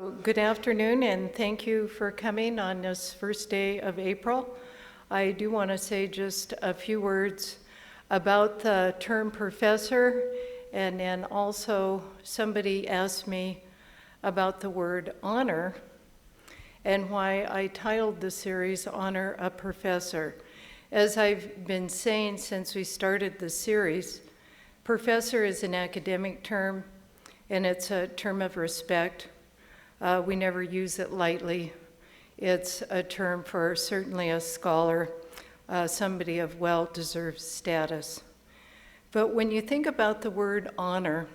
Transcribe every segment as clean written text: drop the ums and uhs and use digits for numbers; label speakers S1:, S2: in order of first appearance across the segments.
S1: Good afternoon, and thank you for coming on this first day of April. I do want to say just a few words about the term professor, and then also somebody asked me about the word honor and why I titled the series Honor a Professor. As I've been saying since we started the series, professor is an academic term, and it's a term of respect. We never use it lightly. It's a term for certainly a scholar, somebody of well-deserved status. But when you think about the word honor,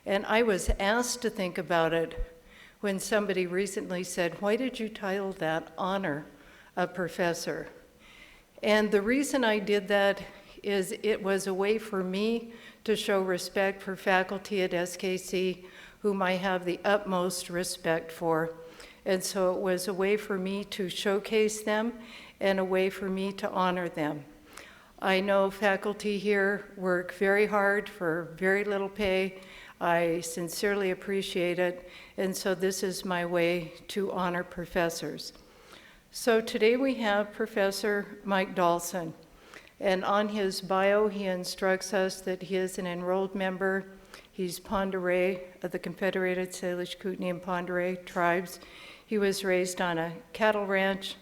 S1: and I was asked to think about it when somebody recently said, "Why did you title that Honor a Professor?" And the reason I did that is it was a way for me to show respect for faculty at SKC, whom I have the utmost respect for. And so it was a way for me to showcase them and a way for me to honor them. I know faculty here work very hard for very little pay. I sincerely appreciate it, and so this is my way to honor professors. So today we have Professor Mike Dolson, and on his bio he instructs us that he is an enrolled member. He's Pend Oreille of the Confederated Salish, Kootenai, and Pend Oreille tribes. He was raised on a cattle ranch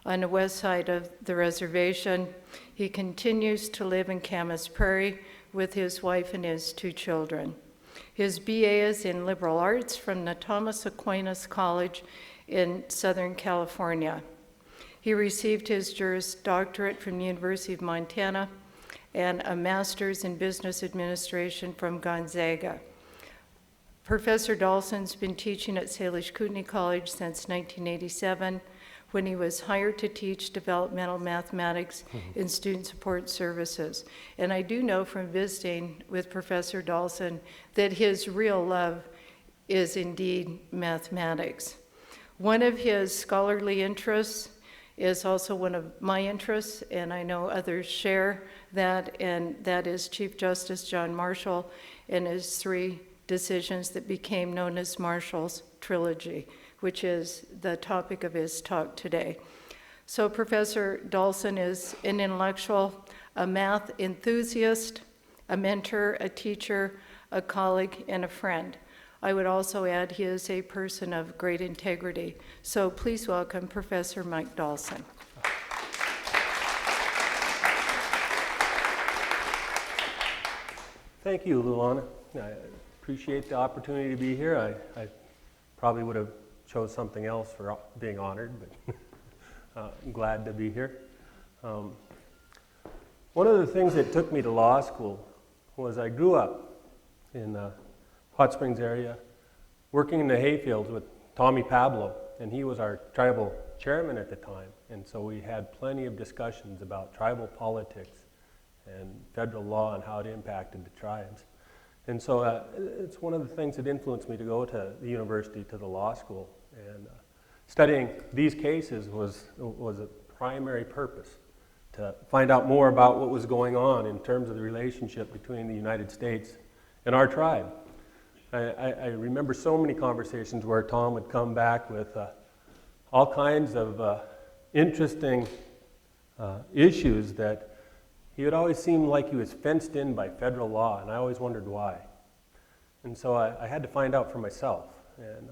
S1: on the west side of the reservation. He continues to live in Camas Prairie with his wife and his 2 children. His BA is in liberal arts from the Thomas Aquinas College in Southern California. He received his Juris Doctorate from the University of Montana and a master's in business administration from Gonzaga. Professor Dolson's been teaching at Salish Kootenai College since 1987, when he was hired to teach developmental mathematics in student support services. And I do know from visiting with Professor Dolson that his real love is indeed mathematics. One of his scholarly interests is also one of my interests, and I know others share that, and that is Chief Justice John Marshall and his 3 decisions that became known as Marshall's Trilogy, which is the topic of his talk today. So Professor Dolson is an intellectual, a math enthusiast, a mentor, a teacher, a colleague, and a friend. I would also add he is a person of great integrity. So please welcome Professor Mike Dolson.
S2: Thank you, Luana. I appreciate the opportunity to be here. I probably would have chose something else for being honored, but I'm glad to be here. One of the things that took me to law school was I grew up in Hot Springs area, working in the hayfields with Tommy Pablo, and he was our tribal chairman at the time. And so we had plenty of discussions about tribal politics and federal law and how it impacted the tribes. And so it's one of the things that influenced me to go to the university, to the law school. And studying these cases was a primary purpose, to find out more about what was going on in terms of the relationship between the United States and our tribe. I remember so many conversations where Tom would come back with all kinds of interesting issues that he would always seem like he was fenced in by federal law, and I always wondered why. And so I had to find out for myself. And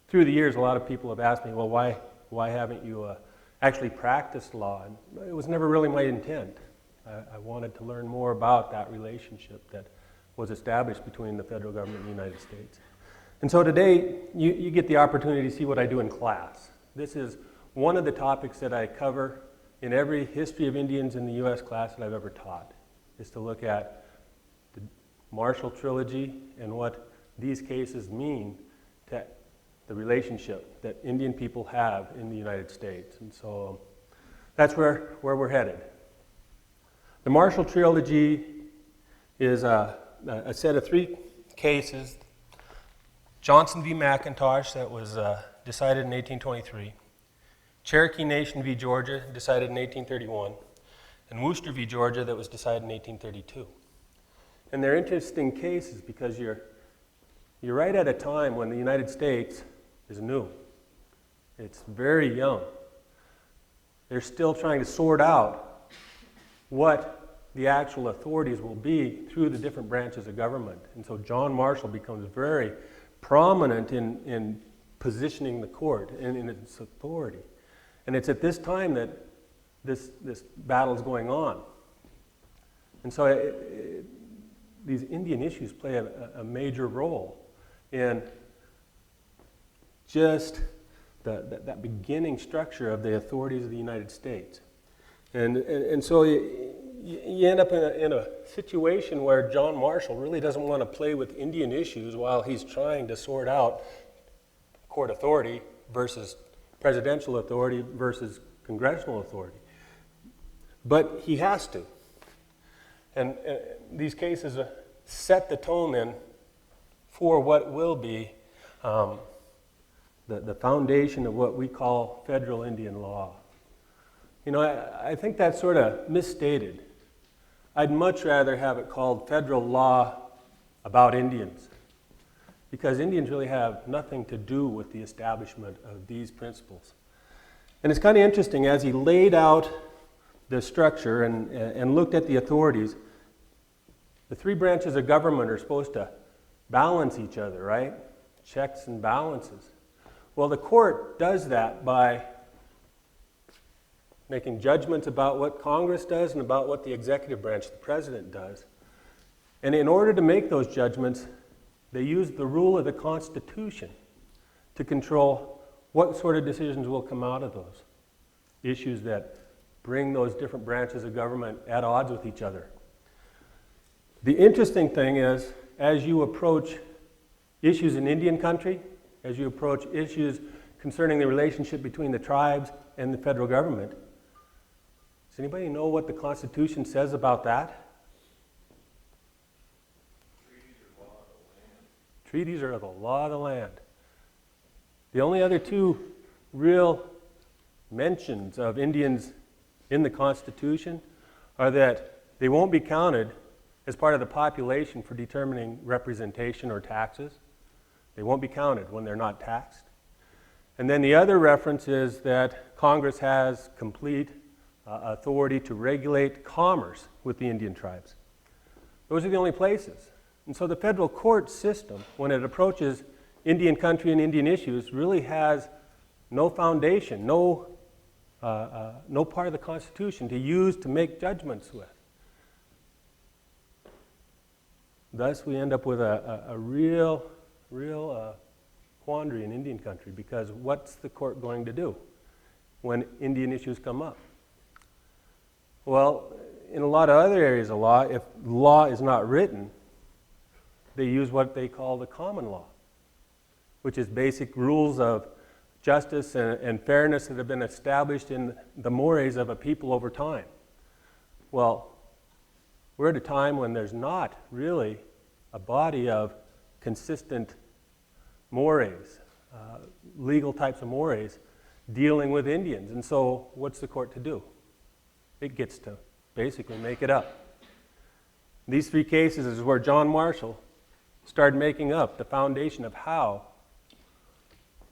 S2: through the years, a lot of people have asked me, well, why haven't you actually practiced law? And it was never really my intent. I wanted to learn more about that relationship that was established between the federal government and the United States. And so today, you get the opportunity to see what I do in class. This is one of the topics that I cover in every history of Indians in the U.S. class that I've ever taught, is to look at the Marshall Trilogy and what these cases mean to the relationship that Indian people have in the United States. And so that's where we're headed. The Marshall Trilogy is a set of 3 cases. Johnson v. McIntosh, that was decided in 1823. Cherokee Nation v. Georgia, decided in 1831. And Wooster v. Georgia, that was decided in 1832. And they're interesting cases because you're you're right at a time when the United States is new. It's very young. They're still trying to sort out what the actual authorities will be through the different branches of government. And so John Marshall becomes very prominent in positioning the court and in its authority. And it's at this time that this battle is going on. And so these Indian issues play a major role in just that beginning structure of the authorities of the United States. And so you end up in a situation where John Marshall really doesn't want to play with Indian issues while he's trying to sort out court authority versus presidential authority versus congressional authority. But he has to. And these cases set the tone then for what will be the foundation of what we call federal Indian law. You know, I think that's sort of misstated. I'd much rather have it called federal law about Indians, because Indians really have nothing to do with the establishment of these principles. And it's kind of interesting, as he laid out the structure and looked at the authorities, the three branches of government are supposed to balance each other, right? Checks and balances. Well, the court does that by making judgments about what Congress does and about what the executive branch, the president, does. And in order to make those judgments, they use the rule of the Constitution to control what sort of decisions will come out of those issues that bring those different branches of government at odds with each other. The interesting thing is, as you approach issues in Indian country, as you approach issues concerning the relationship between the tribes and the federal government, does anybody know what the Constitution says about that? Treaties are the law of the land. The only other two real mentions of Indians in the Constitution are that they won't be counted as part of the population for determining representation or taxes. They won't be counted when they're not taxed. And then the other reference is that Congress has complete authority to regulate commerce with the Indian tribes. Those are the only places. And so the federal court system, when it approaches Indian country and Indian issues, really has no foundation, no part of the Constitution to use to make judgments with. Thus, we end up with a real quandary in Indian country, because what's the court going to do when Indian issues come up? Well, in a lot of other areas of law, if law is not written, they use what they call the common law, which is basic rules of justice and fairness that have been established in the mores of a people over time. Well, we're at a time when there's not really a body of consistent mores, legal types of mores, dealing with Indians. And so what's the court to do? It gets to basically make it up. These three cases is where John Marshall started making up the foundation of how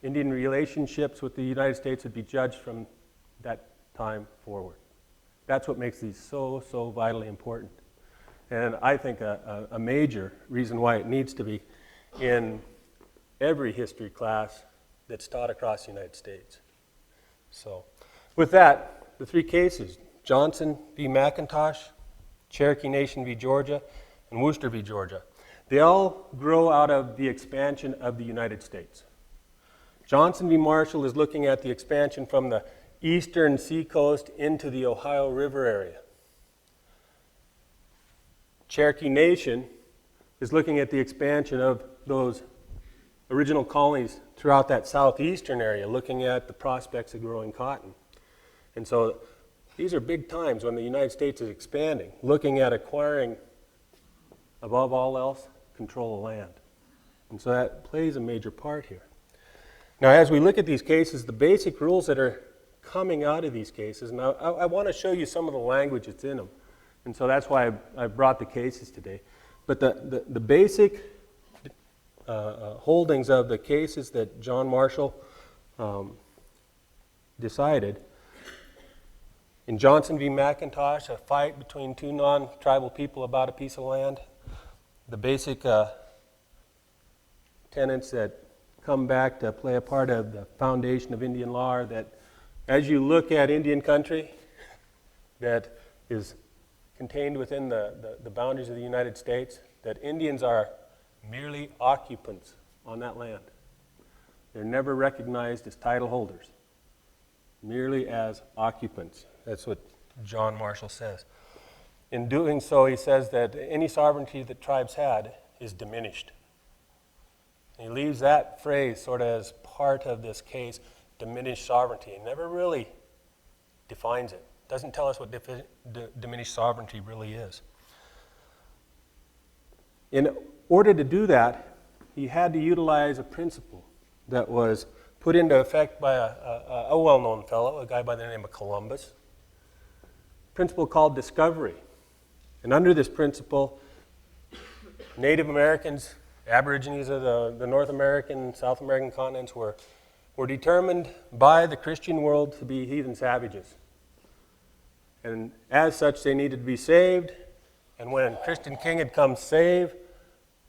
S2: Indian relationships with the United States would be judged from that time forward. That's what makes these so vitally important. And I think a major reason why it needs to be in every history class that's taught across the United States. So, with that, the three cases: Johnson v. McIntosh, Cherokee Nation v. Georgia, and Wooster v. Georgia. They all grow out of the expansion of the United States. Johnson v. Marshall is looking at the expansion from the eastern seacoast into the Ohio River area. Cherokee Nation is looking at the expansion of those original colonies throughout that southeastern area, looking at the prospects of growing cotton. And so these are big times when the United States is expanding, looking at acquiring, above all else, control of land. And so that plays a major part here. Now, as we look at these cases, the basic rules that are coming out of these cases, now I want to show you some of the language that's in them. And so that's why I brought the cases today. But the basic holdings of the cases that John Marshall decided. In Johnson v. McIntosh, a fight between two non-tribal people about a piece of land, the basic tenets that come back to play a part of the foundation of Indian law are that as you look at Indian country that is contained within the boundaries of the United States, that Indians are merely occupants on that land. They're never recognized as title holders, merely as occupants. That's what John Marshall says. In doing so, he says that any sovereignty that tribes had is diminished. He leaves that phrase sort of as part of this case, diminished sovereignty. He never really defines it. Doesn't tell us what diminished sovereignty really is. In order to do that, he had to utilize a principle that was put into effect by a well-known fellow, a guy by the name of Columbus. A principle called discovery. And under this principle, Native Americans, Aborigines of the North American, South American continents were determined by the Christian world to be heathen savages. And as such, they needed to be saved. And when a Christian king had come save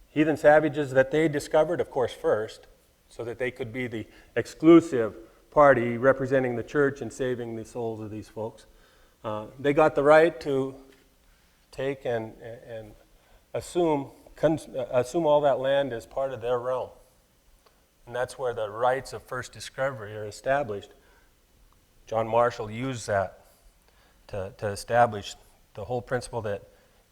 S2: heathen savages that they discovered, of course, first, so that they could be the exclusive party representing the church and saving the souls of these folks, they got the right to take and assume all that land as part of their realm. And that's where the rights of first discovery are established. John Marshall used that to establish the whole principle that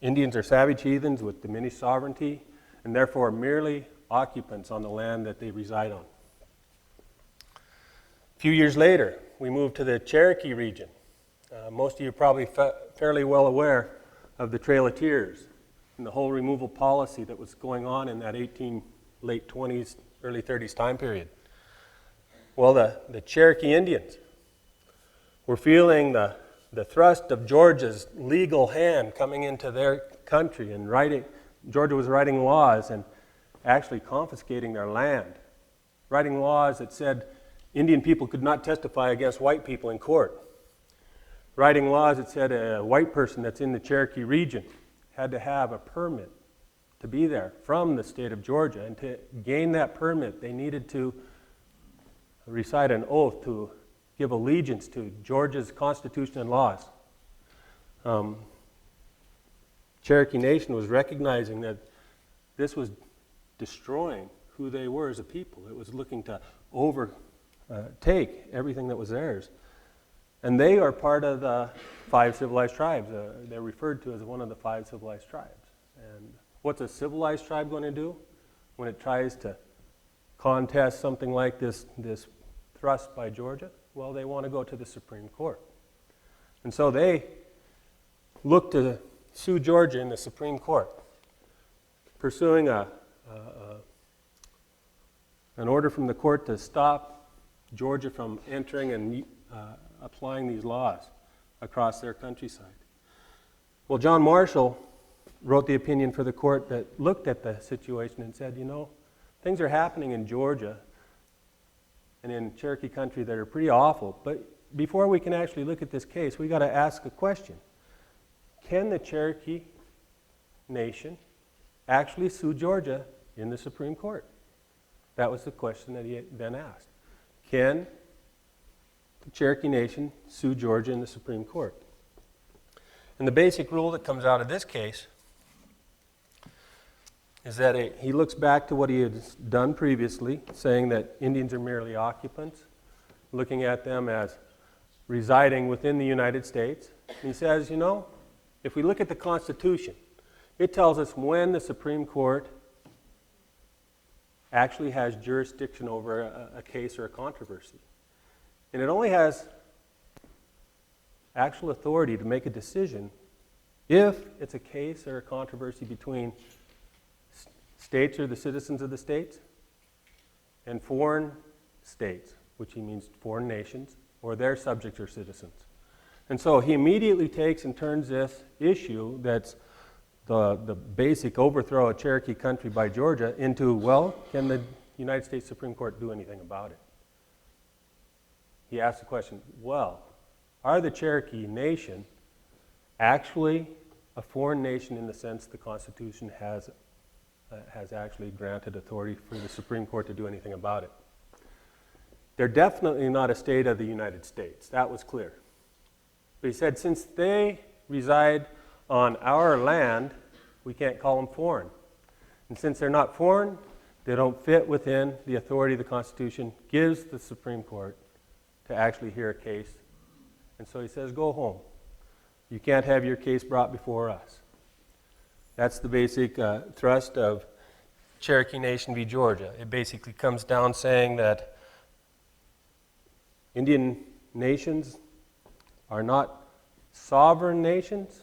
S2: Indians are savage heathens with diminished sovereignty and therefore merely occupants on the land that they reside on. A few years later, we moved to the Cherokee region. Most of you are probably fairly well aware of the Trail of Tears and the whole removal policy that was going on in that late 20s, early 30s time period. Well, the Cherokee Indians were feeling the thrust of Georgia's legal hand coming into their country, and Georgia was writing laws and actually confiscating their land, writing laws that said Indian people could not testify against white people in court, writing laws that said a white person that's in the Cherokee region had to have a permit to be there from the state of Georgia, and to gain that permit they needed to recite an oath to give allegiance to Georgia's constitution and laws. Cherokee Nation was recognizing that this was destroying who they were as a people. It was looking to overtake everything that was theirs. And they are part of the 5 civilized tribes. They're referred to as one of the 5 civilized tribes. And what's a civilized tribe going to do when it tries to contest something like this thrust by Georgia? Well, they want to go to the Supreme Court. And so they look to sue Georgia in the Supreme Court, pursuing an order from the court to stop Georgia from entering and applying these laws across their countryside. Well, John Marshall wrote the opinion for the court that looked at the situation and said, things are happening in Georgia and in Cherokee country that are pretty awful, but before we can actually look at this case, we got to ask a question. Can the Cherokee Nation actually sue Georgia in the Supreme Court? That was the question that he then asked. Can the Cherokee Nation sue Georgia in the Supreme Court? And the basic rule that comes out of this case is that he looks back to what he had done previously, saying that Indians are merely occupants, looking at them as residing within the United States. And he says, if we look at the Constitution, it tells us when the Supreme Court actually has jurisdiction over a case or a controversy. And it only has actual authority to make a decision if it's a case or a controversy between states or the citizens of the states and foreign states, which he means foreign nations, or their subjects or citizens. And so he immediately takes and turns this issue that's the basic overthrow of Cherokee country by Georgia into, well, can the United States Supreme Court do anything about it? He asked the question, well, are the Cherokee Nation actually a foreign nation in the sense the Constitution has actually granted authority for the Supreme Court to do anything about it? They're definitely not a state of the United States. That was clear. But he said, since they reside on our land, we can't call them foreign. And since they're not foreign, they don't fit within the authority the Constitution gives the Supreme Court to actually hear a case. And so he says, go home. You can't have your case brought before us. That's the basic thrust of Cherokee Nation v. Georgia. It basically comes down saying that Indian nations are not sovereign nations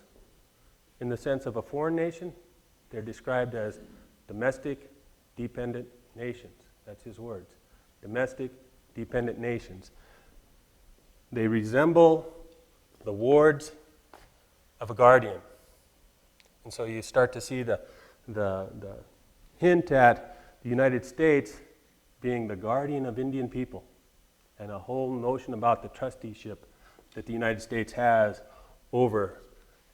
S2: in the sense of a foreign nation. They're described as domestic dependent nations. That's his words. Domestic dependent nations. They resemble the wards of a guardian. And so you start to see the hint at the United States being the guardian of Indian people, and a whole notion about the trusteeship that the United States has over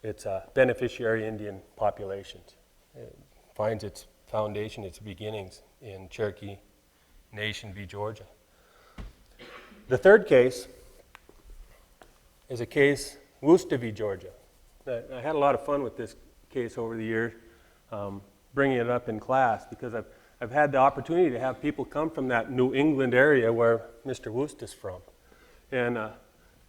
S2: its beneficiary Indian populations. It finds its foundation, its beginnings in Cherokee Nation v. Georgia. The third case is a case, Wooster v. Georgia. I had a lot of fun with this case over the years, bringing it up in class, because I've had the opportunity to have people come from that New England area where Mr. Wooster's from. And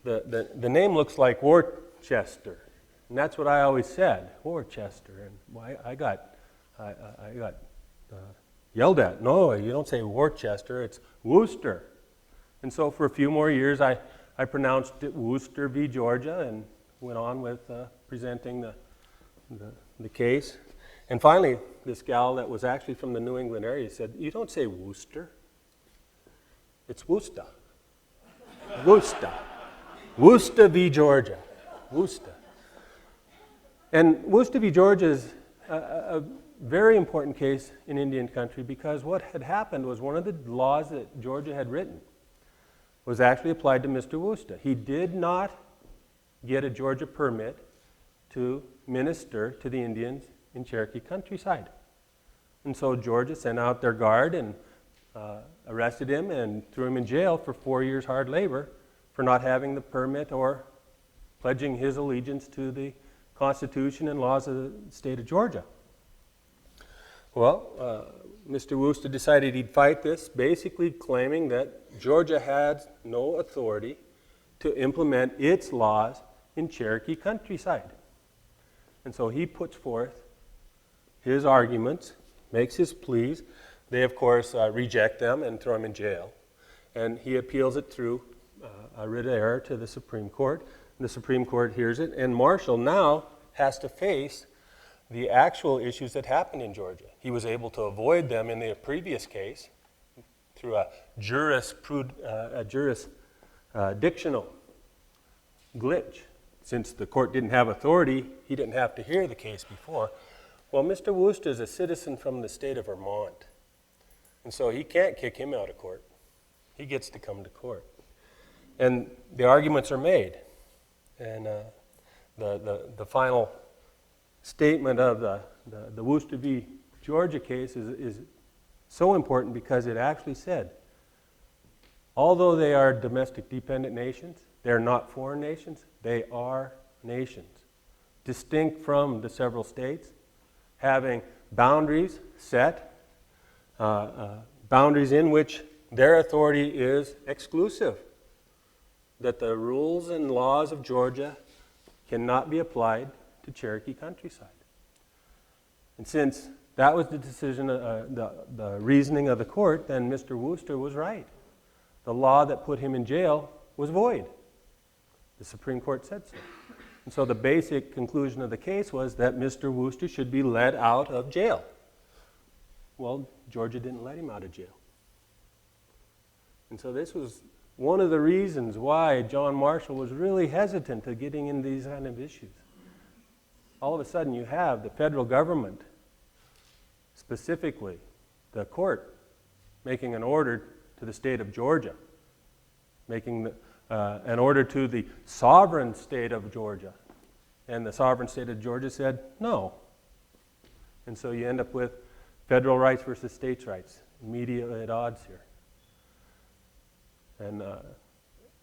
S2: the name looks like Worcester, and that's what I always said, Worcester. And I got yelled at. No, you don't say Worcester, it's Wooster. And so for a few more years, I pronounced it Wooster v. Georgia and went on with presenting the case. And finally, this gal that was actually from the New England area said, you don't say Wooster, it's Wooster. Wooster. Wooster v. Georgia. Wooster. And Wooster v. Georgia is a very important case in Indian country, because what had happened was one of the laws that Georgia had written was actually applied to Mr. Wooster. He did not get a Georgia permit to minister to the Indians in Cherokee countryside. And so Georgia sent out their guard and arrested him and threw him in jail for 4 years hard labor for not having the permit or pledging his allegiance to the Constitution and laws of the state of Georgia. Well, Mr. Wooster decided he'd fight this, basically claiming that Georgia had no authority to implement its laws in Cherokee countryside. And so he puts forth his arguments, makes his pleas. They, of course, reject them and throw him in jail. And he appeals it through a writ of error to the Supreme Court. The Supreme Court hears it, and Marshall now has to face the actual issues that happened in Georgia. He was able to avoid them in the previous case through a jurisdictional glitch. Since the court didn't have authority, he didn't have to hear the case before. Well, Mr. Wooster is a citizen from the state of Vermont, and so he can't kick him out of court. He gets to come to court. And the arguments are made. And the final statement of the Wooster v. Georgia case is so important, because it actually said, although they are domestic dependent nations, they're not foreign nations, they are nations, distinct from the several states, having boundaries set, boundaries in which their authority is exclusive, that the rules and laws of Georgia cannot be applied to Cherokee countryside. And since that was the decision, the reasoning of the court, then Mr. Wooster was right. The law that put him in jail was void. The Supreme Court said so. And so the basic conclusion of the case was that Mr. Wooster should be let out of jail. Well, Georgia didn't let him out of jail. And so this was one of the reasons why John Marshall was really hesitant to getting into these kind of issues. all of a sudden you have the federal government, specifically the court, making an order to the state of Georgia, making an order to the sovereign state of Georgia. And the sovereign state of Georgia said no. And so you end up with federal rights versus states' rights, immediately at odds here. And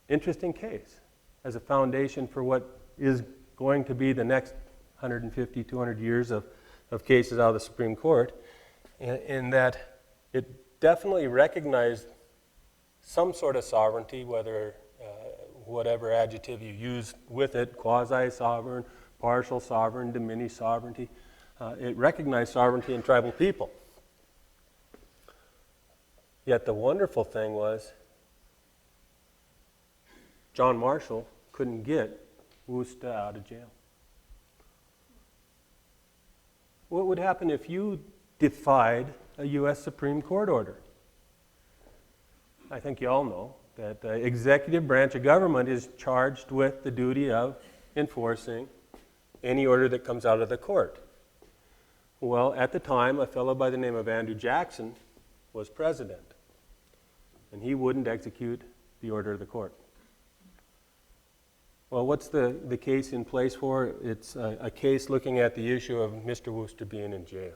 S2: interesting case as a foundation for what is going to be the next 150, 200 years of cases out of the Supreme Court, in that it definitely recognized some sort of sovereignty, whether whatever adjective you use with it, quasi-sovereign, partial sovereign, diminished sovereignty. It recognized sovereignty in tribal people. Yet the wonderful thing was John Marshall couldn't get Wooster out of jail. What would happen if you defied a U.S. Supreme Court order? I think you all know that the executive branch of government is charged with the duty of enforcing any order that comes out of the court. Well, at the time, a fellow by the name of Andrew Jackson was president, and he wouldn't execute the order of the court. Well, what's the case in place for? It's a case looking at the issue of Mr. Wooster being in jail.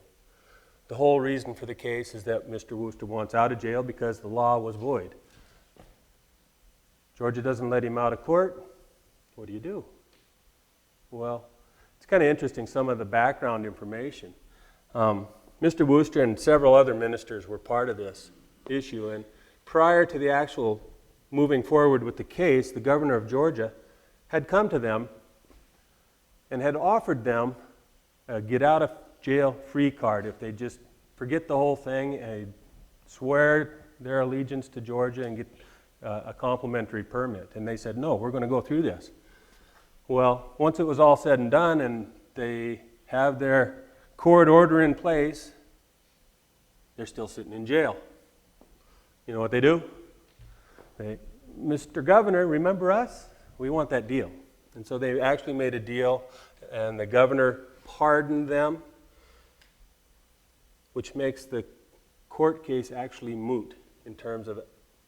S2: The whole reason for the case is that Mr. Wooster wants out of jail because the law was void. Georgia doesn't let him out of court. What do? Well, it's kind of interesting, some of the background information. Mr. Wooster and several other ministers were part of this issue, and prior to the actual moving forward with the case, the governor of Georgia had come to them and had offered them a get-out-of-jail-free card if they just forget the whole thing and swear their allegiance to Georgia and get a complimentary permit. And they said, no, we're going to go through this. Well, once it was all said and done and they have their court order in place, they're still sitting in jail. You know what they do? Mr. Governor, remember us? We want that deal. And so they actually made a deal, and the governor pardoned them, which makes the court case actually moot in terms of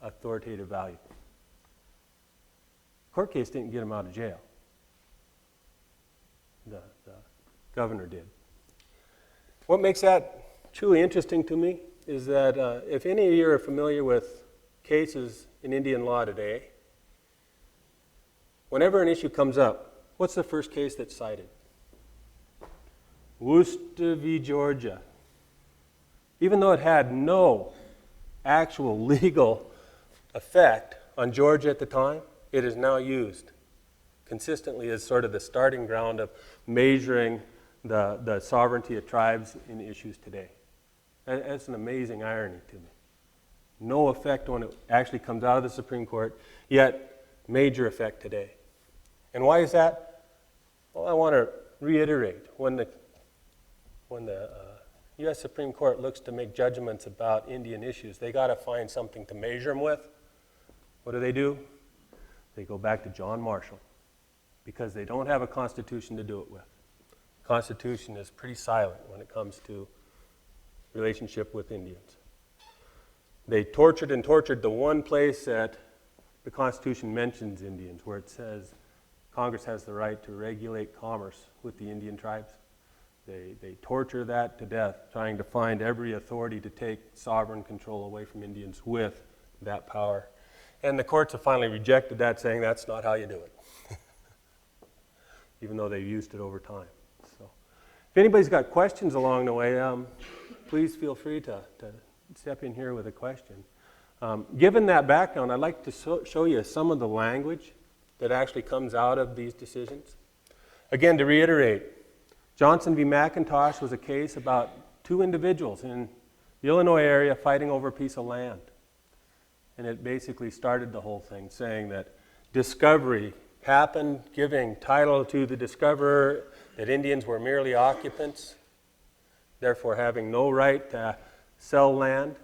S2: authoritative value. Court case didn't get him out of jail. The governor did. What makes that truly interesting to me is that if any of you are familiar with cases in Indian law today, whenever an issue comes up, what's the first case that's cited? Wooster v. Georgia. Even though it had no actual legal effect on Georgia at the time, it is now used consistently as sort of the starting ground of measuring the sovereignty of tribes in issues today. That's an amazing irony to me. No effect when it actually comes out of the Supreme Court, yet major effect today. And why is that? Well, I want to reiterate, when the U.S. Supreme Court looks to make judgments about Indian issues, they got to find something to measure them with. What do? They go back to John Marshall, because they don't have a constitution to do it with. The Constitution is pretty silent when it comes to relationship with Indians. They tortured and tortured the one place that the Constitution mentions Indians, where it says Congress has the right to regulate commerce with the Indian tribes. They torture that to death, trying to find every authority to take sovereign control away from Indians with that power. And the courts have finally rejected that, saying that's not how you do it, even though they've used it over time. So, if anybody's got questions along the way, please feel free to step in here with a question. Given that background, I'd like to show you some of the language that actually comes out of these decisions. Again, to reiterate, Johnson v. McIntosh was a case about two individuals in the Illinois area fighting over a piece of land. And it basically started the whole thing, saying that discovery happened, giving title to the discoverer, that Indians were merely occupants, therefore having no right to sell land.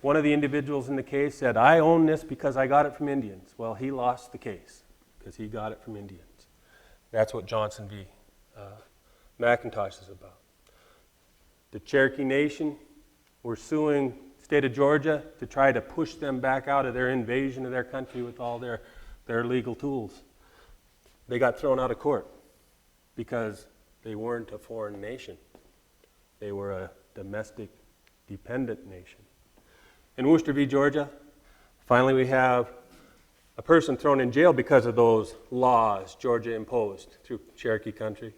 S2: One of the individuals in the case said, I own this because I got it from Indians. Well, he lost the case because he got it from Indians. That's what Johnson v. McIntosh is about. The Cherokee Nation were suing the state of Georgia to try to push them back out of their invasion of their country with all their legal tools. They got thrown out of court because they weren't a foreign nation. They were a domestic, dependent nation. In Wooster v. Georgia, finally we have a person thrown in jail because of those laws Georgia imposed through Cherokee country.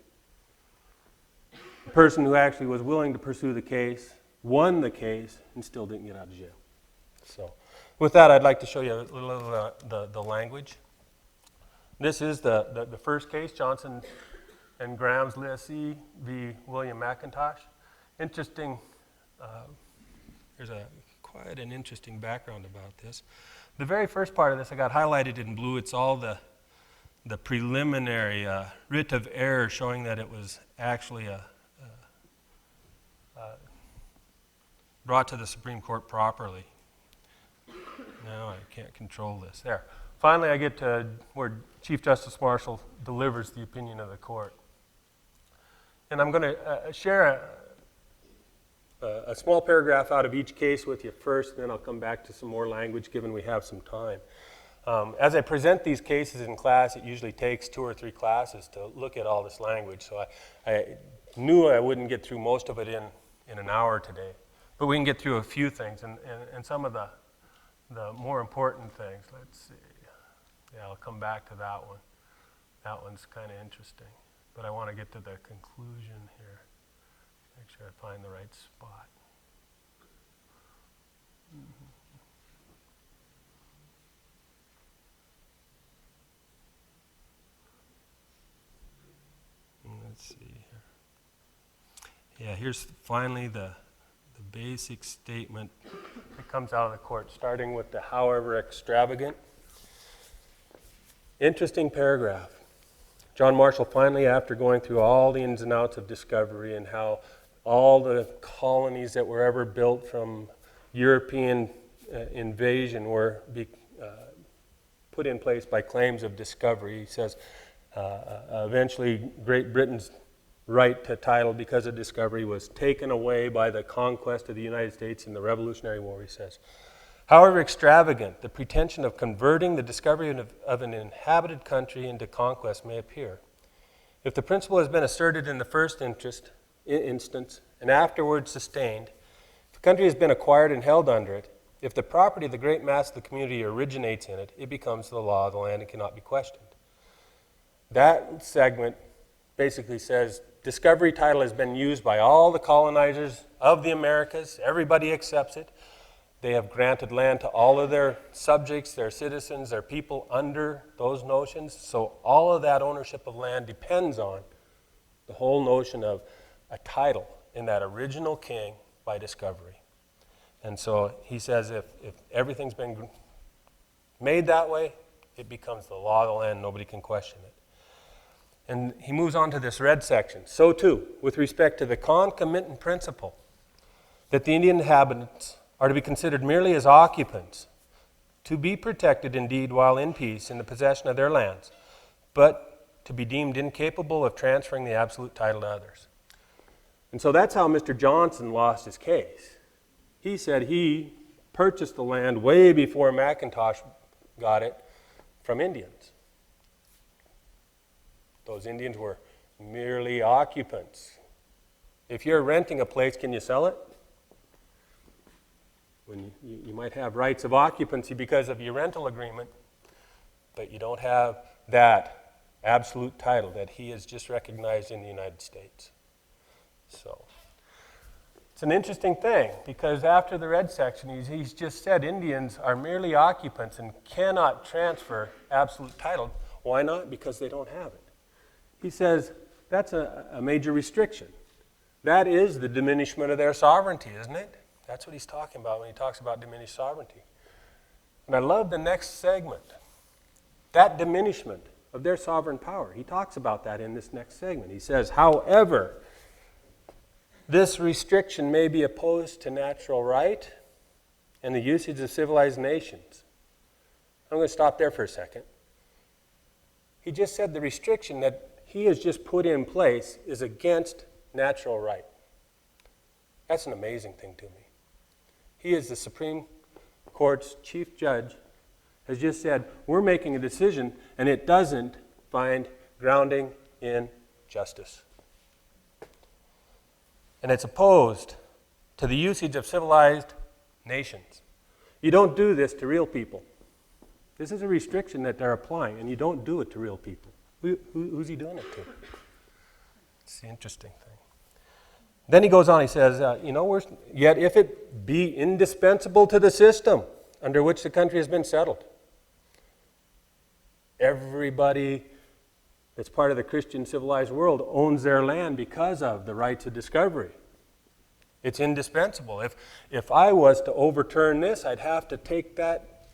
S2: A person who actually was willing to pursue the case, won the case, and still didn't get out of jail. So, with that, I'd like to show you a little the language. This is the first case, Johnson and Graham's Lessee v. William McIntosh. Interesting, there's quite an interesting background about this. The very first part of this I got highlighted in blue. It's all the preliminary writ of error showing that it was actually brought to the Supreme Court properly. Now I can't control this. There. Finally, I get to where Chief Justice Marshall delivers the opinion of the court. And I'm going to share a small paragraph out of each case with you first, and then I'll come back to some more language given we have some time. As I present these cases in class, it usually takes 2 or 3 classes to look at all this language, so I knew I wouldn't get through most of it in an hour today. But we can get through a few things, and some of the more important things. Let's see. Yeah, I'll come back to that one. That one's kind of interesting. But I want to get to the conclusion here. Make sure I find the right spot. Let's see here. Yeah, here's finally the basic statement that comes out of the court, starting with the however extravagant. Interesting paragraph. John Marshall finally, after going through all the ins and outs of discovery and how all the colonies that were ever built from European invasion were put in place by claims of discovery, he says eventually Great Britain's right to title because of discovery was taken away by the conquest of the United States in the Revolutionary War, he says. However extravagant the pretension of converting the discovery of an inhabited country into conquest may appear, if the principle has been asserted in the first instance and afterwards sustained, if the country has been acquired and held under it, if the property of the great mass of the community originates in it, it becomes the law of the land and cannot be questioned. That segment basically says discovery title has been used by all the colonizers of the Americas. Everybody accepts it. They have granted land to all of their subjects, their citizens, their people under those notions. So all of that ownership of land depends on the whole notion of a title in that original king by discovery. And so he says if everything's been made that way, it becomes the law of the land. Nobody can question it. And he moves on to this red section. So too, with respect to the concomitant principle that the Indian inhabitants are to be considered merely as occupants, to be protected indeed while in peace in the possession of their lands, but to be deemed incapable of transferring the absolute title to others. And so that's how Mr. Johnson lost his case. He said he purchased the land way before McIntosh got it from Indians. Those Indians were merely occupants. If you're renting a place, can you sell it? When you might have rights of occupancy because of your rental agreement, but you don't have that absolute title that he has just recognized in the United States. So it's an interesting thing because after the red section, he's just said Indians are merely occupants and cannot transfer absolute title. Why not? Because they don't have it. He says that's a major restriction. That is the diminishment of their sovereignty, isn't it? That's what he's talking about when he talks about diminished sovereignty. And I love the next segment. That diminishment of their sovereign power. He talks about that in this next segment. He says, however, this restriction may be opposed to natural right and the usage of civilized nations. I'm going to stop there for a second. He just said the restriction that he has just put in place is against natural right. That's an amazing thing to me. He is the Supreme Court's chief judge, has just said, we're making a decision, and it doesn't find grounding in justice. And it's opposed to the usage of civilized nations. You don't do this to real people. This is a restriction that they're applying, and you don't do it to real people. Who's he doing it to? It's the interesting thing. Then he goes on, he says, yet if it be indispensable to the system under which the country has been settled. Everybody that's part of the Christian civilized world owns their land because of the rights of discovery. It's indispensable. If I was to overturn this, I'd have to take that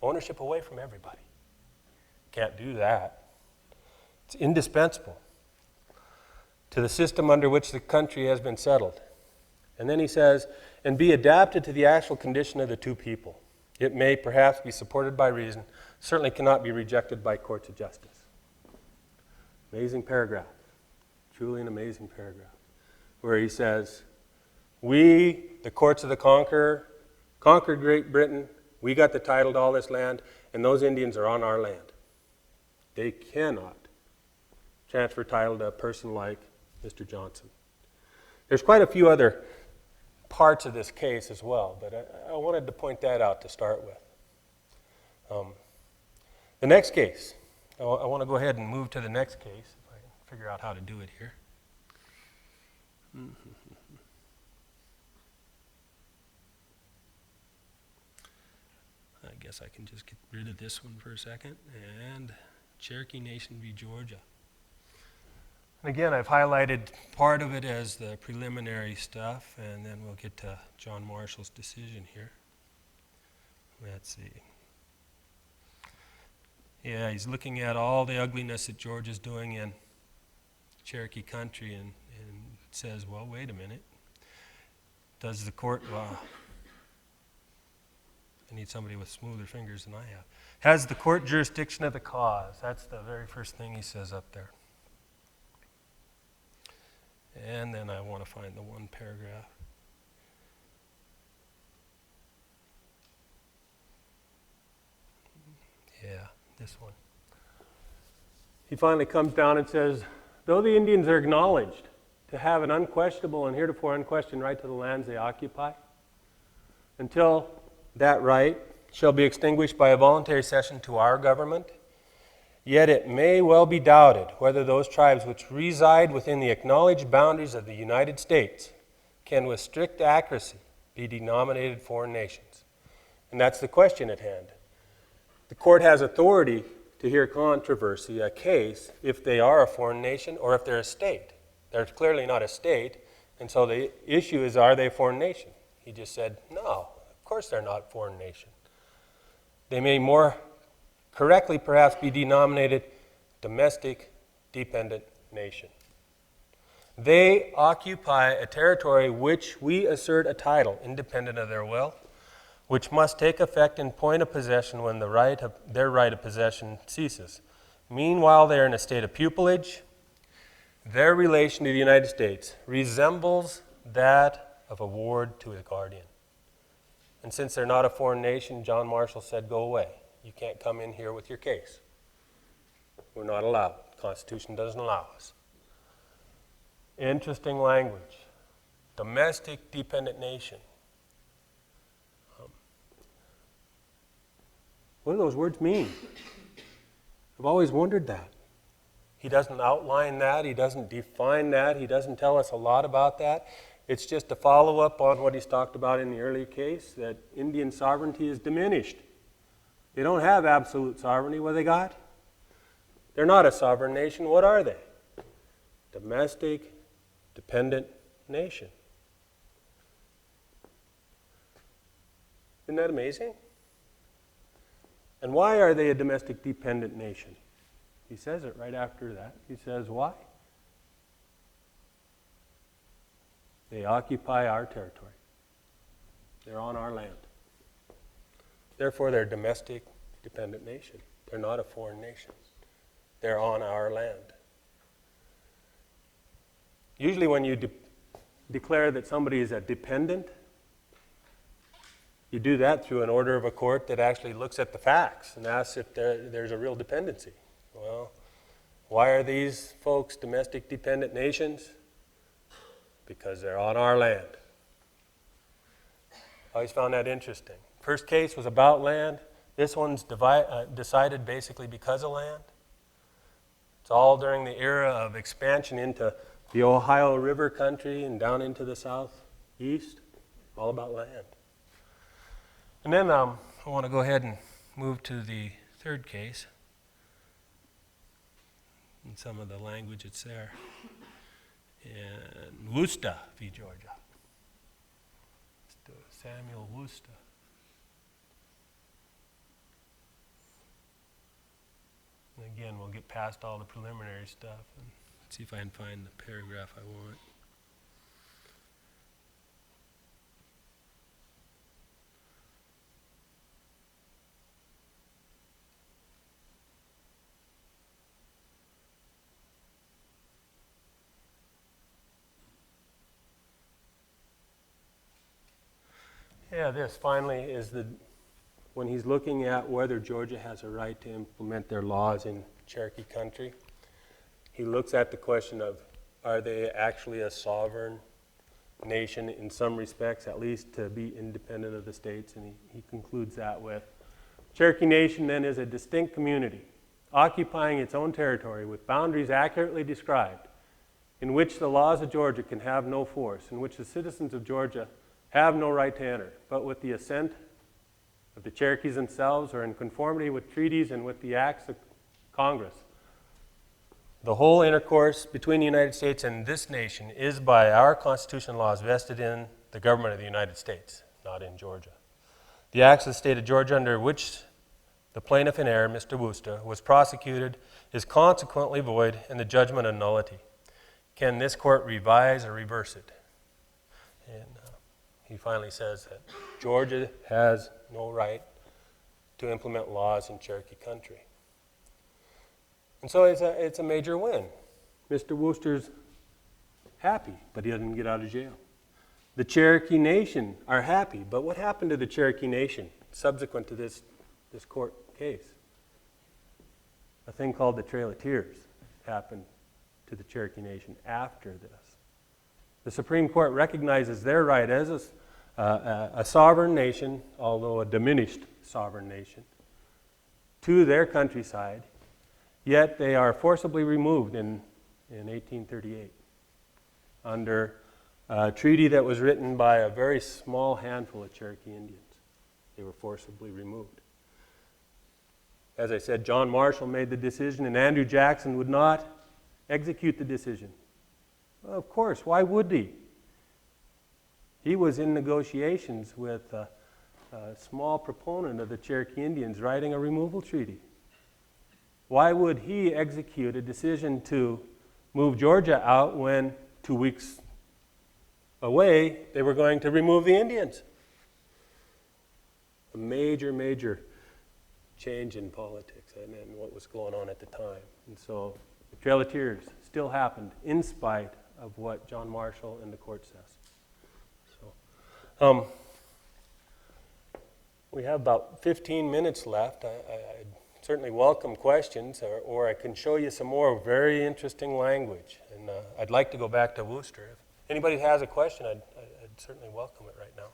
S2: ownership away from everybody. Can't do that. It's indispensable to the system under which the country has been settled. And then he says, and be adapted to the actual condition of the two people. It may perhaps be supported by reason, certainly cannot be rejected by courts of justice. Amazing paragraph. Truly an amazing paragraph. Where he says, we, the courts of the conqueror, conquered Great Britain, we got the title to all this land, and those Indians are on our land. They cannot transfer title to a person like Mr. Johnson. There's quite a few other parts of this case as well, but I wanted to point that out to start with. The next case, I want to go ahead and move to the next case, if I can figure out how to do it here. I guess I can just get rid of this one for a second, and Cherokee Nation V, Georgia. And again, I've highlighted part of it as the preliminary stuff, and then we'll get to John Marshall's decision here. Let's see. Yeah, he's looking at all the ugliness that Georgia's doing in Cherokee country and says, well, wait a minute. Does the court, I need somebody with smoother fingers than I have. Has the court jurisdiction of the cause? That's the very first thing he says up there. And then I want to find the one paragraph. Yeah, this one. He finally comes down and says, though the Indians are acknowledged to have an unquestionable and heretofore unquestioned right to the lands they occupy, until that right shall be extinguished by a voluntary cession to our government, yet it may well be doubted whether those tribes which reside within the acknowledged boundaries of the United States can with strict accuracy be denominated foreign nations. And that's the question at hand. The court has authority to hear controversy, a case, if they are a foreign nation or if they're a state. They're clearly not a state, and so the issue is, are they a foreign nation? He just said, no, of course they're not a foreign nation. They may more correctly perhaps be denominated domestic dependent nation. They occupy a territory which we assert a title, independent of their will, which must take effect in point of possession when their right of possession ceases. Meanwhile, they are in a state of pupillage. Their relation to the United States resembles that of a ward to a guardian. And since they're not a foreign nation, John Marshall said, go away. You can't come in here with your case. We're not allowed. The Constitution doesn't allow us. Interesting language. Domestic dependent nation. What do those words mean? I've always wondered that. He doesn't outline that. He doesn't define that. He doesn't tell us a lot about that. It's just a follow-up on what he's talked about in the earlier case, that Indian sovereignty is diminished. They don't have absolute sovereignty. What have they got? They're not a sovereign nation. What are they? Domestic, dependent nation. Isn't that amazing? And why are they a domestic dependent nation? He says it right after that. He says, why? They occupy our territory. They're on our land. Therefore, they're a domestic dependent nation. They're not a foreign nation. They're on our land. usually when you declare that somebody is a dependent, you do that through an order of a court that actually looks at the facts and asks if there's a real dependency. Well, why are these folks domestic dependent nations? Because they're on our land. I always found that interesting. First case was about land. This one's decided basically because of land. It's all during the era of expansion into the Ohio River country and down into the southeast. All about land. And then I want to go ahead and move to the third case. And some of the language that's there. And Wooster v. Georgia. Samuel Wooster. And again, we'll get past all the preliminary stuff and see if I can find the paragraph I want. Yeah, this finally is when he's looking at whether Georgia has a right to implement their laws in Cherokee country, he looks at the question of, are they actually a sovereign nation in some respects, at least to be independent of the states, and he concludes that with, Cherokee Nation then is a distinct community, occupying its own territory with boundaries accurately described, in which the laws of Georgia can have no force, in which the citizens of Georgia have no right to enter, but with the assent of the Cherokees themselves or in conformity with treaties and with the acts of Congress. The whole intercourse between the United States and this nation is by our constitutional laws vested in the government of the United States, not in Georgia. The acts of the state of Georgia under which the plaintiff in error, Mr. Wooster, was prosecuted is consequently void and the judgment a nullity. Can this court revise or reverse it? And he finally says that Georgia has no right to implement laws in Cherokee country. And so it's a major win. Mr. Wooster's happy, but he doesn't get out of jail. The Cherokee Nation are happy, but what happened to the Cherokee Nation subsequent to this court case? A thing called the Trail of Tears happened to the Cherokee Nation after this. The Supreme Court recognizes their right as a sovereign nation, although a diminished sovereign nation, to their countryside, yet they are forcibly removed in 1838 under a treaty that was written by a very small handful of Cherokee Indians. They were forcibly removed. As I said, John Marshall made the decision and Andrew Jackson would not execute the decision. Well, of course, why would he? He was in negotiations with a small proponent of the Cherokee Indians writing a removal treaty. Why would he execute a decision to move Georgia out when 2 weeks away they were going to remove the Indians? A major, major change in politics and what was going on at the time. And so the Trail of Tears still happened in spite of what John Marshall and the court says. So, we have about 15 minutes left. I'd certainly welcome questions, or I can show you some more very interesting language. And I'd like to go back to Wooster. If anybody has a question, I'd certainly welcome it right now.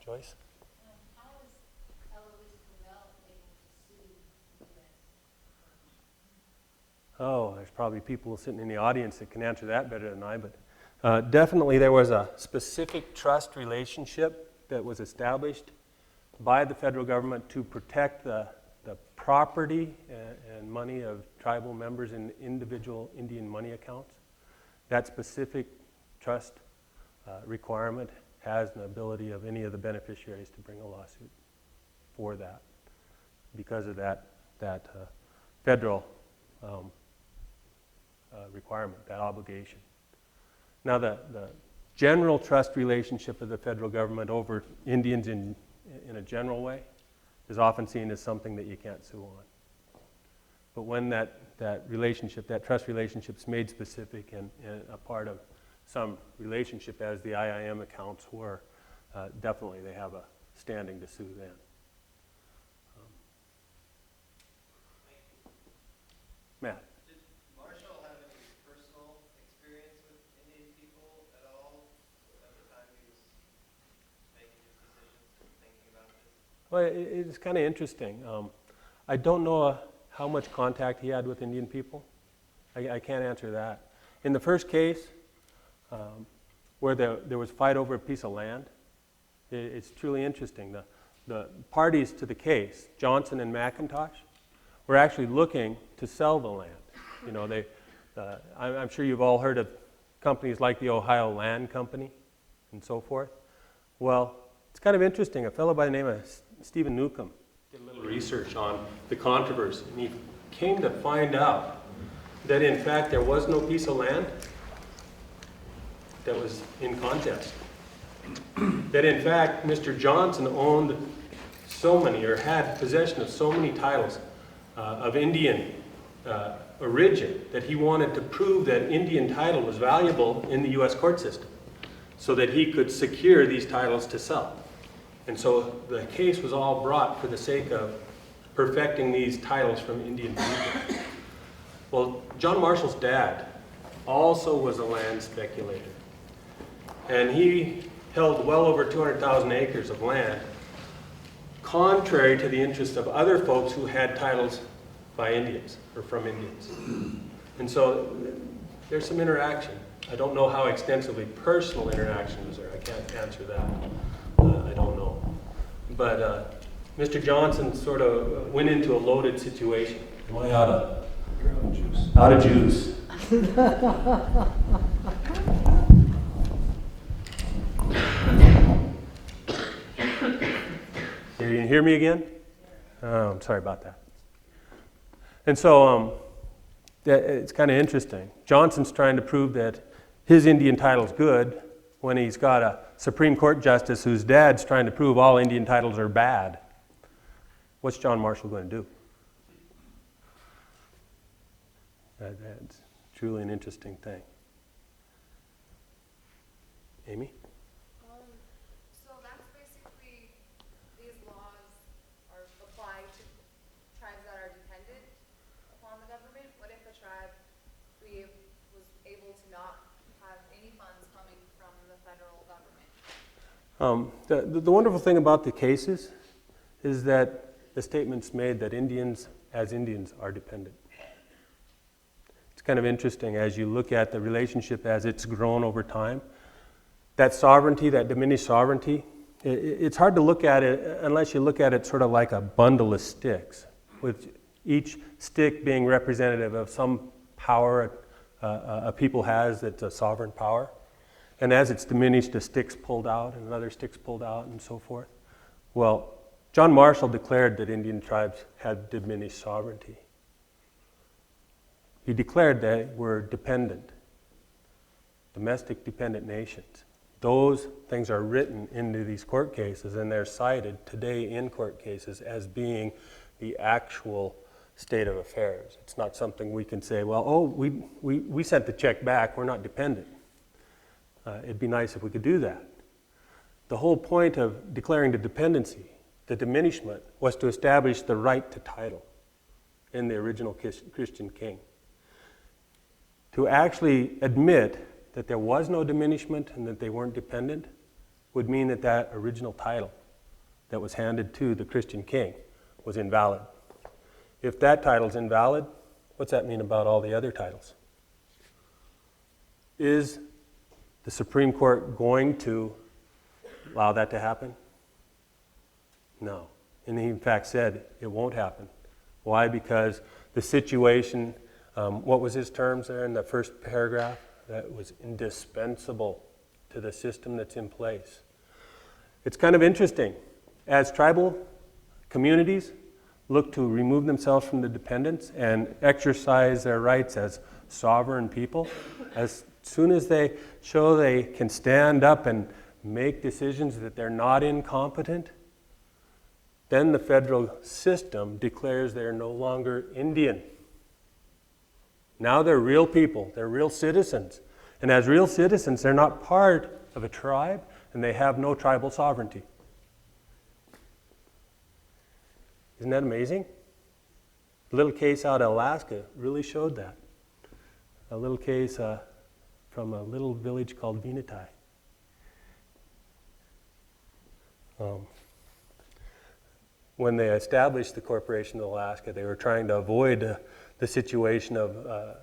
S2: Joyce?
S3: How is Eloise Cavell able to sue the U.S.?
S2: Oh, there's probably people sitting in the audience that can answer that better than I, but definitely there was a specific trust relationship that was established by the federal government to protect the property and money of tribal members in individual Indian money accounts. That specific trust requirement has an ability of any of the beneficiaries to bring a lawsuit for that because of that federal requirement, that obligation. Now, the general trust relationship of the federal government over Indians in a general way is often seen as something that you can't sue on. But when that relationship, that trust relationship is made specific and a part of some relationship, as the IIM accounts were, definitely they have a standing to sue then. Matt?
S4: Did Marshall have any personal experience with Indian people at all at the time he was making his decisions and thinking about this?
S2: Well, it's kind of interesting. I don't know how much contact he had with Indian people. I can't answer that. In the first case, where there was a fight over a piece of land, it's truly interesting. The parties to the case, Johnson and McIntosh, were actually looking to sell the land. You know, I'm sure you've all heard of companies like the Ohio Land Company and so forth. Well, it's kind of interesting. A fellow by the name of Stephen Newcomb did a little research on the controversy, and he came to find out that in fact there was no piece of land that was in contest. That in fact Mr. Johnson owned so many, or had possession of so many titles of Indian origin, that he wanted to prove that Indian title was valuable in the U.S. court system so that he could secure these titles to sell. And so the case was all brought for the sake of perfecting these titles from Indian people. Well, John Marshall's dad also was a land speculator. And he held well over 200,000 acres of land, contrary to the interests of other folks who had titles by Indians, or from Indians. And so there's some interaction. I don't know how extensively personal interaction was there. I can't answer that. I don't know. But Mr. Johnson sort of went into a loaded situation. Am I out of? You're out of juice. Out of juice. You can hear me again? Oh, I'm sorry about that. And so it's kind of interesting. Johnson's trying to prove that his Indian title's good when he's got a Supreme Court justice whose dad's trying to prove all Indian titles are bad. What's John Marshall going to do? That's truly an interesting thing. Amy?
S5: So that's basically, these laws are applied to tribes that are dependent upon the government. What if a tribe was able to not have any funds coming from the federal government?
S2: The wonderful thing about the cases is that the statement's made that Indians, as Indians, are dependent. It's kind of interesting as you look at the relationship as it's grown over time. That sovereignty, that diminished sovereignty, it's hard to look at it unless you look at it sort of like a bundle of sticks, with each stick being representative of some power a people has that's a sovereign power. And as it's diminished, a stick's pulled out and another stick's pulled out and so forth. Well, John Marshall declared that Indian tribes had diminished sovereignty. He declared they were dependent, domestic dependent nations. Those things are written into these court cases, and they're cited today in court cases as being the actual state of affairs. It's not something we can say, well, oh, we sent the check back, we're not dependent. It'd be nice if we could do that. The whole point of declaring the dependency, the diminishment, was to establish the right to title in the original Christian king. To actually admit that there was no diminishment and that they weren't dependent would mean that that original title that was handed to the Christian king was invalid. If that title's invalid, what's that mean about all the other titles? Is the Supreme Court going to allow that to happen? No. And he in fact said it won't happen. Why? Because the situation, what was his terms there in the first paragraph? That was indispensable to the system that's in place. It's kind of interesting. As tribal communities look to remove themselves from the dependence and exercise their rights as sovereign people, as soon as they show they can stand up and make decisions that they're not incompetent, then the federal system declares they're no longer Indian. Now they're real people. They're real citizens. And as real citizens, they're not part of a tribe, and they have no tribal sovereignty. Isn't that amazing? A little case out of Alaska really showed that. A little case from a little village called Kootenai. When they established the Corporation of Alaska, they were trying to avoid the situation of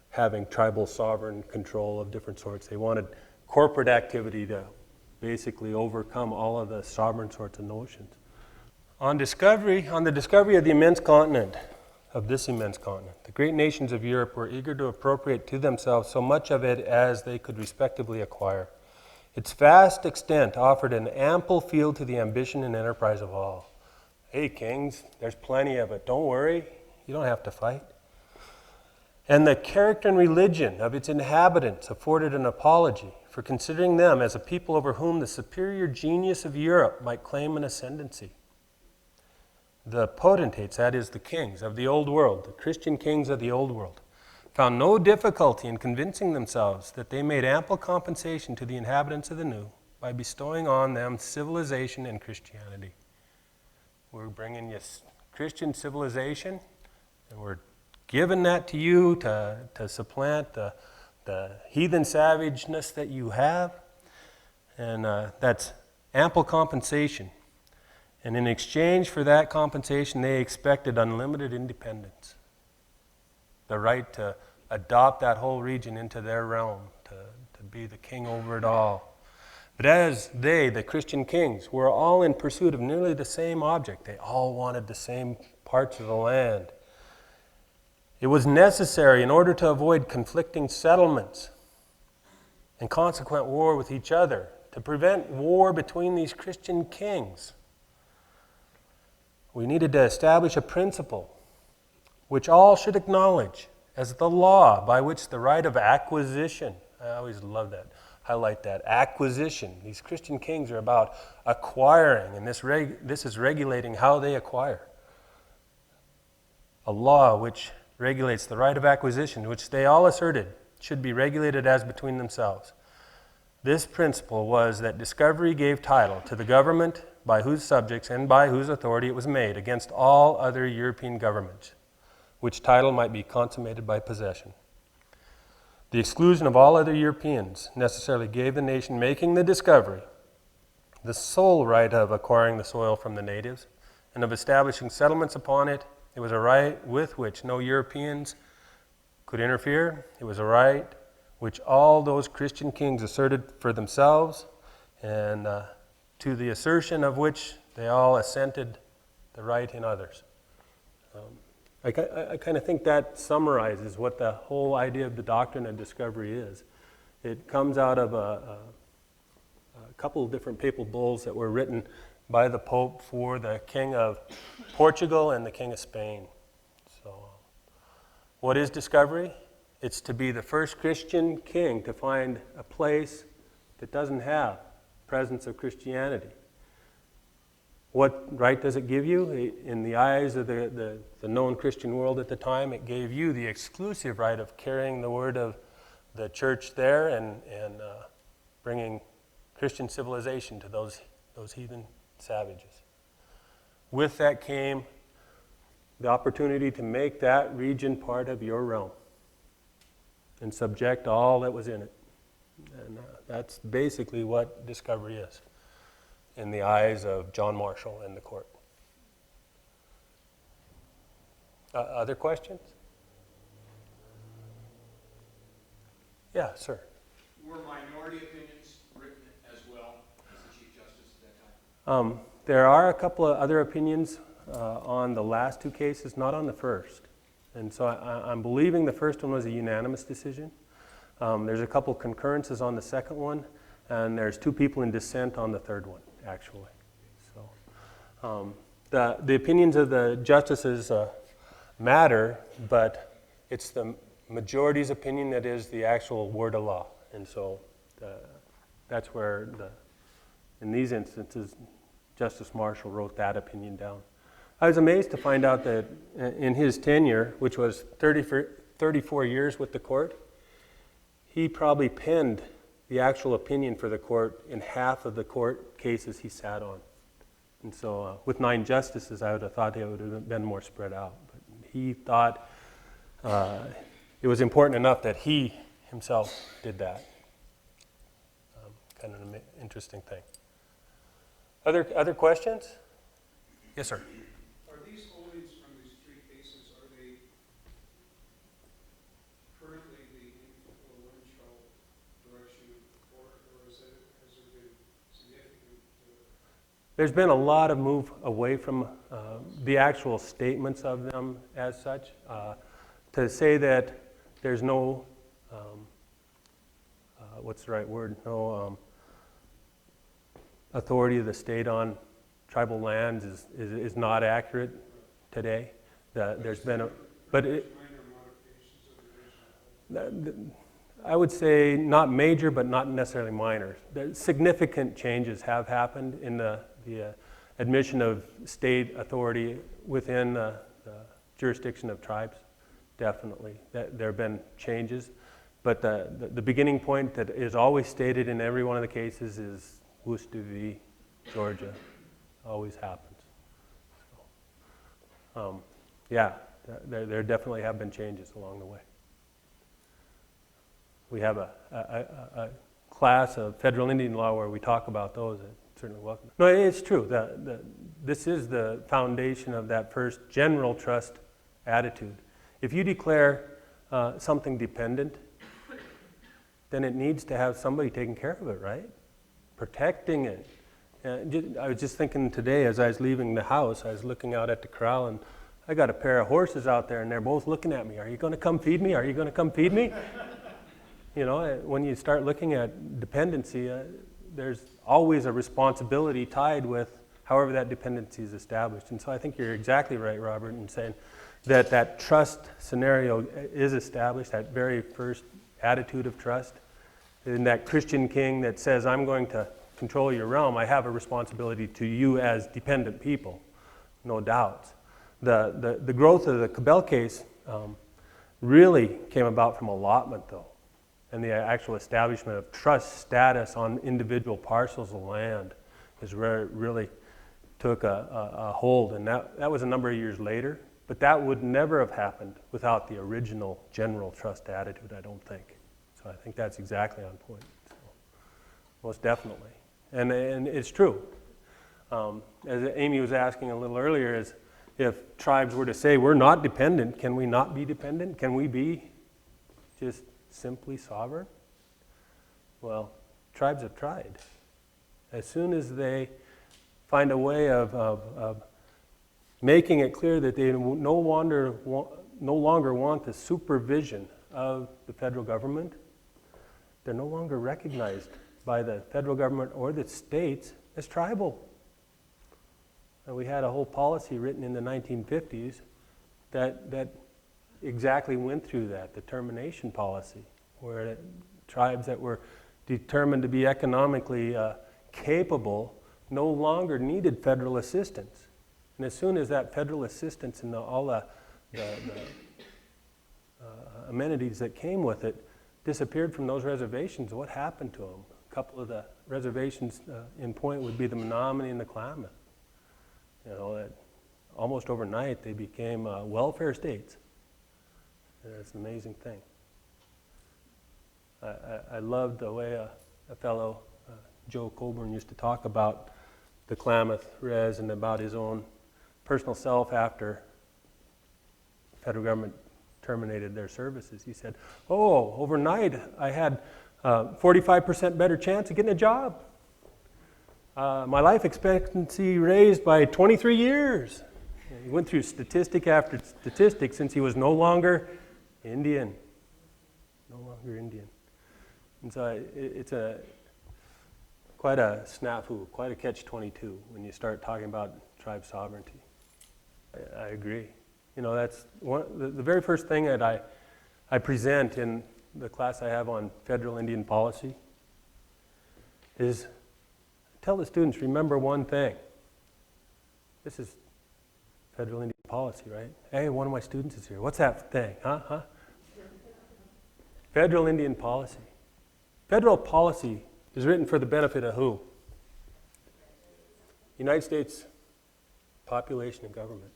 S2: having tribal sovereign control of different sorts. They wanted corporate activity to basically overcome all of the sovereign sorts of notions. On the discovery of the immense continent, of this immense continent, the great nations of Europe were eager to appropriate to themselves so much of it as they could respectively acquire. Its vast extent offered an ample field to the ambition and enterprise of all. Hey, kings, there's plenty of it. Don't worry. You don't have to fight. And the character and religion of its inhabitants afforded an apology for considering them as a people over whom the superior genius of Europe might claim an ascendancy. The potentates, that is, the kings of the Old World, the Christian kings of the Old World, found no difficulty in convincing themselves that they made ample compensation to the inhabitants of the New by bestowing on them civilization and Christianity. We're bringing you Christian civilization, and we're giving that to you to supplant the heathen savageness that you have, and that's ample compensation. And in exchange for that compensation, they expected unlimited independence, the right to adopt that whole region into their realm, to be the king over it all. But as they, the Christian kings, were all in pursuit of nearly the same object, they all wanted the same parts of the land. It was necessary, in order to avoid conflicting settlements and consequent war with each other, to prevent war between these Christian kings. We needed to establish a principle which all should acknowledge as the law by which the right of acquisition, I always love that, highlight that, acquisition. These Christian kings are about acquiring, and this is regulating how they acquire. A law which regulates the right of acquisition, which they all asserted should be regulated as between themselves. This principle was that discovery gave title to the government by whose subjects and by whose authority it was made against all other European governments, which title might be consummated by possession. The exclusion of all other Europeans necessarily gave the nation making the discovery the sole right of acquiring the soil from the natives and of establishing settlements upon it. It was a right with which no Europeans could interfere. It was a right which all those Christian kings asserted for themselves, and to the assertion of which they all assented the right in others. I kind of think that summarizes what the whole idea of the doctrine of discovery is. It comes out of a couple of different papal bulls that were written by the Pope for the King of Portugal and the King of Spain. So, what is discovery? It's to be the first Christian king to find a place that doesn't have presence of Christianity. What right does it give you? In the eyes of the known Christian world at the time, it gave you the exclusive right of carrying the word of the church there and bringing Christian civilization to those heathen savages. With that came the opportunity to make that region part of your realm and subject all that was in it. And that's basically what discovery is in the eyes of John Marshall and the court. Other questions? Yeah, sir.
S6: Were minority opinions written as well as the Chief Justice at that time?
S2: There are a couple of other opinions on the last two cases, not on the first. And so I'm believing the first one was a unanimous decision. There's a couple concurrences on the second one, and there's two people in dissent on the third one, actually. So the opinions of the justices matter, but it's the majority's opinion that is the actual word of law. And so that's where, in these instances, Justice Marshall wrote that opinion down. I was amazed to find out that in his tenure, which was 34 years with the court, he probably penned the actual opinion for the court in half of the court cases he sat on. And so with 9 justices, I would have thought they would have been more spread out. But he thought it was important enough that he himself did that. Kind of an interesting thing. Other questions? Yes, sir.
S7: Are these holdings from these 3 cases, are they currently the influential direction or has there been significant?
S2: There's been a lot of move away from the actual statements of them as such. To say that there's no, what's the right word, no authority of the state on tribal lands is not accurate today. There's been a, but it, I would say not major, but not necessarily minor. Significant changes have happened in the admission of state authority within the jurisdiction of tribes. Definitely, there have been changes, but the beginning point that is always stated in every one of the cases is Wooster v. Georgia. Always happens. So, yeah, there definitely have been changes along the way. We have a class of federal Indian law where we talk about those. Certainly welcome. No, it's true. This is the foundation of that first general trust attitude. If you declare something dependent, then it needs to have somebody taking care of it, right? Protecting it. I was just thinking today as I was leaving the house, I was looking out at the corral and I got a pair of horses out there and they're both looking at me. Are you going to come feed me? Are you going to come feed me? You know, when you start looking at dependency, there's always a responsibility tied with however that dependency is established. And so I think you're exactly right, Robert, in saying that that trust scenario is established, that very first attitude of trust. In that Christian king that says, I'm going to control your realm, I have a responsibility to you as dependent people, no doubt. The growth of the Cabell case really came about from allotment, though, and the actual establishment of trust status on individual parcels of land is where it really took a hold, and that was a number of years later, but that would never have happened without the original general trust attitude, I don't think. So I think that's exactly on point, so, most definitely. And it's true. As Amy was asking a little earlier, is if tribes were to say, we're not dependent, can we not be dependent? Can we be just simply sovereign? Well, tribes have tried. As soon as they find a way of making it clear that they no longer want the supervision of the federal government, they're no longer recognized by the federal government or the states as tribal. And we had a whole policy written in the 1950s that exactly went through that, the termination policy, where tribes that were determined to be economically capable no longer needed federal assistance. And as soon as that federal assistance and all the amenities that came with it disappeared from those reservations, what happened to them? A couple of the reservations in point would be the Menominee and the Klamath. You know, that almost overnight they became welfare states. And it's an amazing thing. I loved the way a fellow, Joe Coburn, used to talk about the Klamath res and about his own personal self after the federal government terminated their services. He said, oh, overnight I had 45% better chance of getting a job. My life expectancy raised by 23 years. He went through statistic after statistic since he was no longer Indian. No longer Indian. And so it's quite a snafu, quite a catch-22 when you start talking about tribe sovereignty. I agree. You know, that's the very first thing that I present in the class I have on federal Indian policy is tell the students, remember one thing. This is federal Indian policy, right? Hey, one of my students is here. What's that thing? Huh? Federal Indian policy. Federal policy is written for the benefit of who? United States population and government.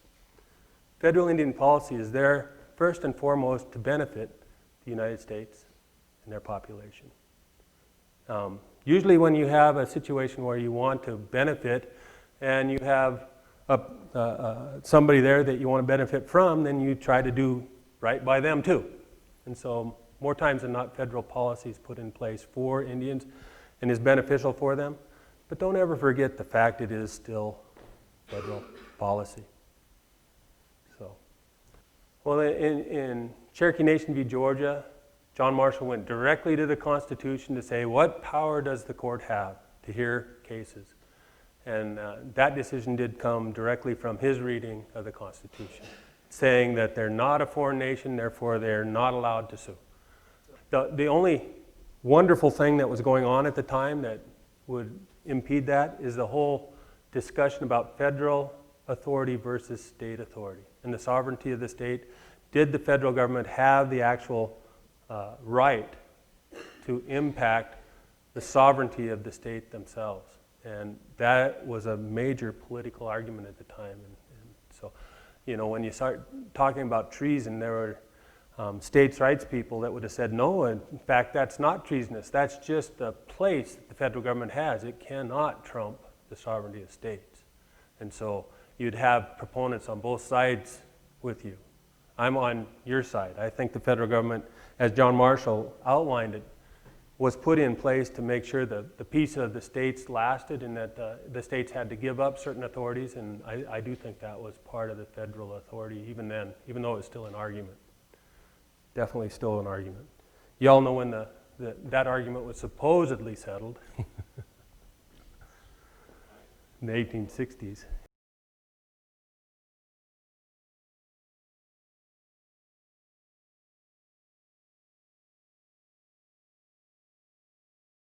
S2: Federal Indian policy is there first and foremost to benefit the United States and their population. Usually when you have a situation where you want to benefit and you have somebody there that you want to benefit from, then you try to do right by them too. And so more times than not, federal policy is put in place for Indians and is beneficial for them. But don't ever forget the fact it is still federal policy. So, well, in Cherokee Nation v. Georgia, John Marshall went directly to the Constitution to say, what power does the court have to hear cases? And that decision did come directly from his reading of the Constitution, saying that they're not a foreign nation, therefore they're not allowed to sue. The only wonderful thing that was going on at the time that would impede that is the whole discussion about federal authority versus state authority and the sovereignty of the state. Did the federal government have the actual right to impact the sovereignty of the state themselves? And that was a major political argument at the time. And so, you know, when you start talking about treason, there were states' rights people that would have said, no, in fact, that's not treasonous. That's just a place that the federal government has. It cannot trump the sovereignty of states. And so you'd have proponents on both sides with you. I'm on your side. I think the federal government, as John Marshall outlined it, was put in place to make sure that the peace of the states lasted and that the states had to give up certain authorities. And I do think that was part of the federal authority even then, even though it was still an argument. Definitely still an argument. You all know when that argument was supposedly settled in the 1860s.